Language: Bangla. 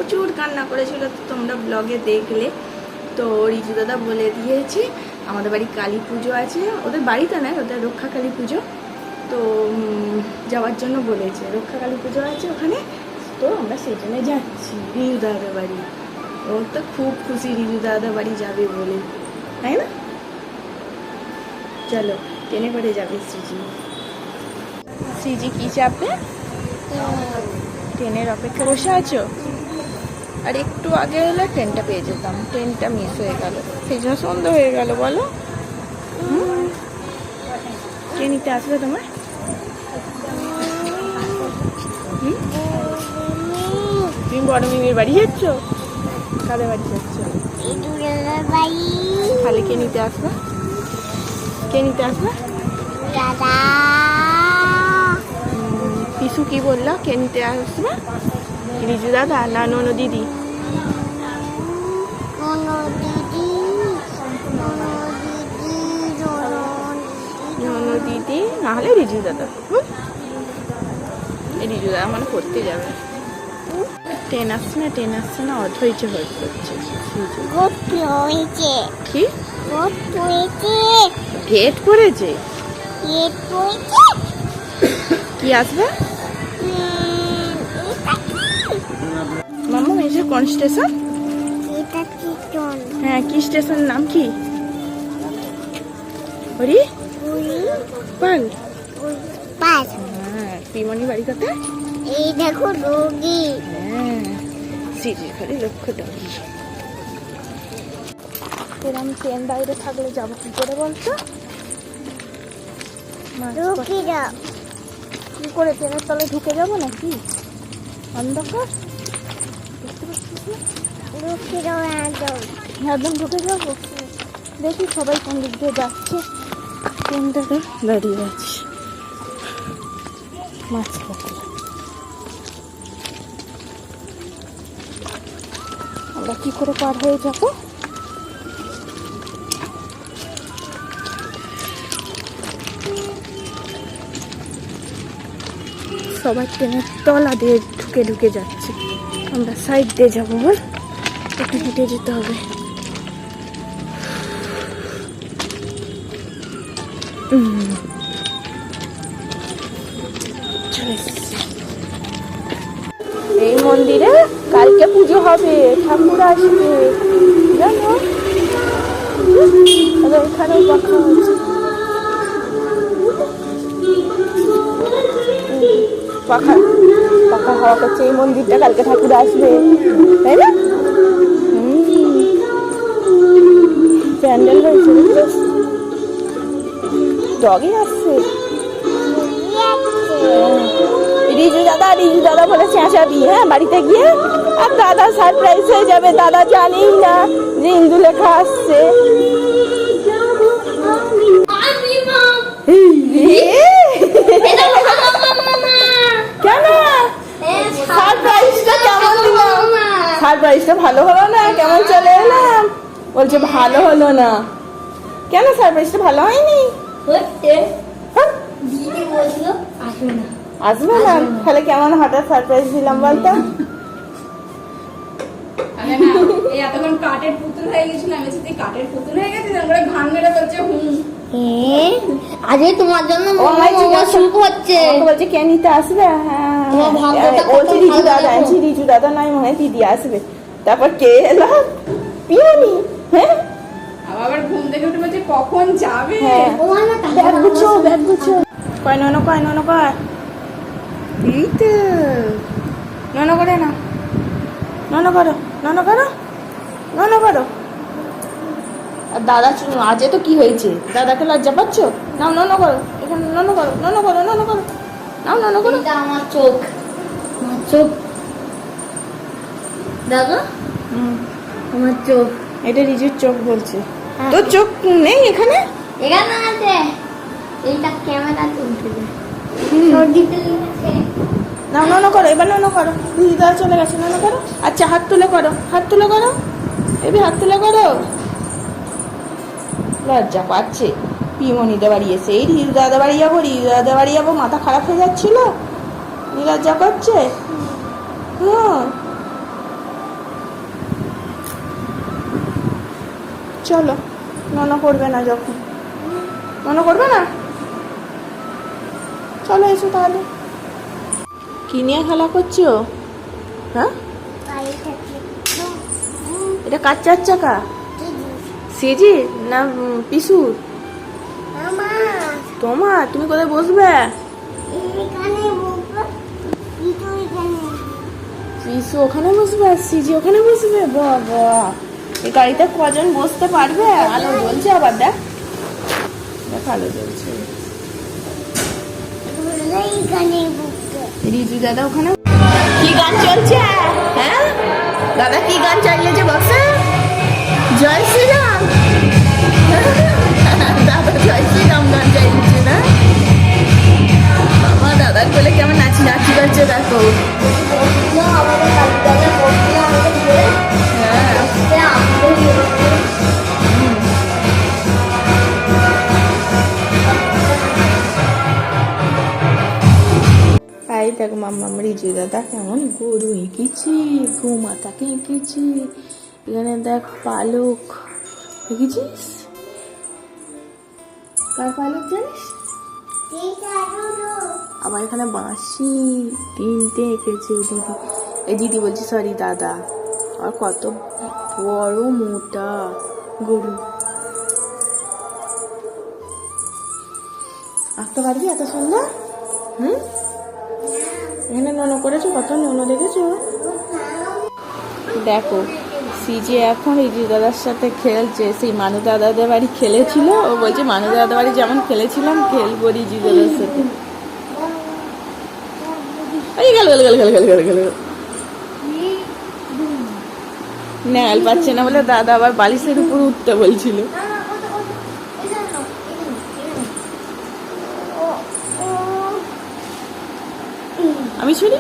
প্রচুর কান্না করেছিল, তো তোমরা ব্লগে দেখলে। তো রিজু দাদা বলে দিয়েছে আমাদের বাড়ি কালী পুজো আছে, ওদের বাড়িতে নয়, ওদের রক্ষা কালী পুজো, তো যাওয়ার জন্য বলেছে। রক্ষা কালী পুজো আছে ওখানে, তো আমরা সেই জন্য যাচ্ছি রিজু দাদার বাড়ি। ও তো খুব খুশি রিজু দাদার বাড়ি যাবে বলে, তাই না? চলো ট্রেনে করে যাবে শ্রীজি। শ্রীজি কি চাপবে? ট্রেনের অপেক্ষা বসে আছো? আর একটু আগে হলে ট্রেনটা পেয়ে যেতাম, ট্রেনটা মিস হয়ে গেল, সেই জন্য সন্ধ্যা হয়ে গেল। বলো, কে নিতে আসবে তোমার? তুমি বড় মিমির বাড়ি যাচ্ছ? কাদের বাড়ি যাচ্ছ? খালি কে নিতে আসবে? কে নিতে আসবে? পিসু কি বললো কে নিতে আসবে? রিজু দাদা না ননু দিদি? ননু দিদি না হলে রিজু দাদা। রিজু দাদা মানে পড়তে যাবে। ট্রেন আসছে না, ট্রেন আসছে না, অধৈর্য হয়ে পড়ছে। কি গেট পড়েছে? কি আসবে মাম্মা? এসে কোন স্টেশন? হ্যাঁ, কি স্টেশন, নাম কি? ওরি পাল। হ্যাঁ, পিমনি বাড়ি কোথায়? এই দেখো রোগী। হ্যাঁ, সিটির ঘরে লক্ষ্য ডগি। এরম ট্রেন বাইরে থাকলে যাবো কি করে বলতো? কি করে ট্রেনের তলে ঢুকে যাবো নাকি? অন্ধকার একদম ঢুকে যাবো। দেখি সবাই কোন দিক দিয়ে যাচ্ছে। ট্রেনটা তো দাঁড়িয়ে আছে মাঝপথে। আমরা কি করে পার হয়ে যাবো? সবাই ট্রেনের তলা দিয়ে ঢুকে ঢুকে যাচ্ছে, আমরা সাইড দিয়ে যাবো। বল, একটু হেঁটে যেতে হবে। এই মন্দিরে কালকে পুজো হবে, ঠাকুর আসবে জানো? এখানেও দেখা হচ্ছে পাখা পাখা হাওয়া করছে। এই মন্দিরটা কালকে ঠাকুর আসবে, তাই না? প্যান্ডেল হয়েছে, ডগি আসছে। রিজু দাদা বলে চেঁচাবি, হ্যাঁ, বাড়িতে গিয়ে। আর দাদা সারপ্রাইজ হয়ে যাবে, দাদা জানেই না যে ইন্দু লেখা আসছে। কেন সারপ্রাইজটা কেমন দিলাম? সারপ্রাইজটা ভালো হলো না? কেমন চলে এলাম? বলছে ভালো হলো না। কেন সারপ্রাইজটা ভালো হয়নি? আসবে না? তাহলে কেমন হঠাৎ সারপ্রাইজ দিলাম বলতো? এতক্ষণ কাঠের পুতুল হয়ে গেছিলাম, কাঠের পুতুল হয়ে গেছে, তারপরে ঘাম মেরে বলছে আজকে তোমার জন্য শুরু হচ্ছে। বলছে কে নিতে আসবে? হ্যাঁ, বলছি রিজু দাদা নয়, মনে হয় দিদি আসবে। তারপর কে এলো? পিওনি। হ্যাঁ, আবার ঘুম থেকে উঠে বলছে কখন যাবে। ব্যাগ গুছো। কয় নন কয়। এই তো নন করে না, নন করো। আর দাদা আজে তো কি হয়েছে? দাদাকে লজ্জা পাচ্ছ? নাও নন করো, এখানে নন করো। নাও নন করো। আমার চোখ দাদা, আমার চোখ। এটা রিজুর চোখ বলছে। তোর চোখ নেই এখানে? আছে। এইটা ক্যামেরা তুলতে যায়। নাও নন করো, এবার নন করো। দিদি দাদা চলে গেছে, নন করো। আচ্ছা, হাত তুলে করো। এবি হাত তুলে করো। লজ্জা পাচ্ছে। পিমনিদের বাড়ি এসে এই রিজু দাদা বাড়ি যাবো, মাথা খারাপ হয়ে যাচ্ছিল, লজ্জা করছে। চলো, মনে করবে না যখন, মনে করবে না, চলো এসো তাহলে। কি নিয়ে খেলা করছো? হ্যাঁ, এটা কার 4 চাকা? সিজি না পিসুর? তোমার? তুমি কোথায় বসবে? পিসু ওখানে বসবে আর সিজি ওখানে বসবে? বাবা, এই গাড়িতে কজন বসতে পারবে? আলো জ্বলছে আবার, দেখ দেখ আলো জ্বলছে। রিজু দাদা ওখানে কি গান চলছে? হ্যাঁ দাদা, কি গান চালিয়েছে বক্সে? জয় শ্রীরাম। দাদা জয় শ্রীরাম গান চালিয়েছে না? বাবা, দাদার কোলে কেমন নাচি নাচি করছে দেখো। এই দেখো মাম্মা, রিজু দাদা কেমন গরু এঁকেছি, গোমাতাকে এঁকেছি। এখানে দেখ পালক এঁকেছিস, কার পালক জানিস? আবার এখানে বাঁশি 3টে এঁকেছে দিদি, এই দিদি বলছি, সরি দাদা। আর কত বড় মোটা গরু, আঁকতে পারবি এত সুন্দর? হুম, এখানে নোনো করেছো, কত নোনো দেখেছো? দেখো সিজে এখন রিজু দাদার সাথে খেলছে, সেই মানু দাদাদের বাড়ি খেলেছিল, ও বলছে মানু দাদাদের বাড়ি যেমন খেলেছিলাম খেলবো রিজু দাদার সাথে। এই গেল গেল গেল গেল গেল গেল গেল, নেল পাচ্ছে না বলে দাদা আবার বালিশের উপর উঠতে বলছিল। আমি শুনি